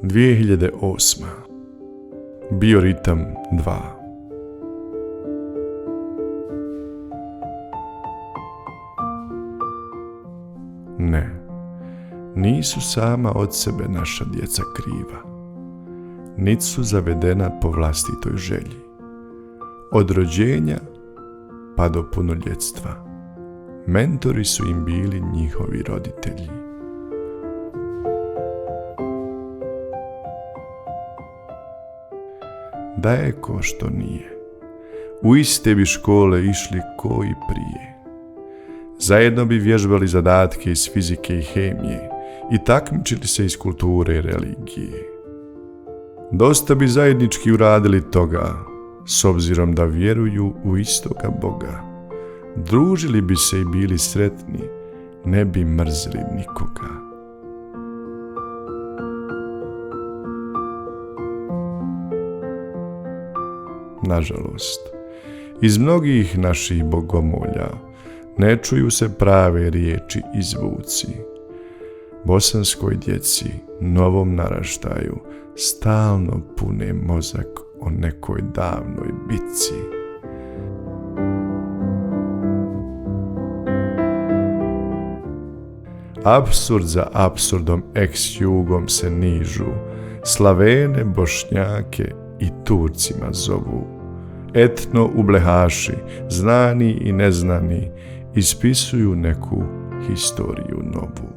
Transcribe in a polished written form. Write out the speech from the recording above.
2008. Bioritam 2. Ne, nisu sama od sebe naša djeca kriva, nit su zavedena po vlastitoj želji. Od rođenja pa do punoljetstva mentori su im bili njihovi roditelji. Da je ko što nije, u iste bi škole išli ko i prije. Zajedno bi vježbali zadatke iz fizike i hemije i takmičili se iz kulture i religije. Dosta bi zajednički uradili toga, s obzirom da vjeruju u istoga Boga. Družili bi se i bili sretni, ne bi mrzili nikoga. Nažalost, iz mnogih naših bogomolja ne čuju se prave riječi i zvuci. Bosanskoj djeci, novom naraštaju, stalno pune mozak o nekoj davnoj bitci. Apsurd za apsurdom ex-jugom se nižu, Slavene, Bošnjake i Turcima zovu. Etno ublehaši, znani i neznani, ispisuju neku historiju novu.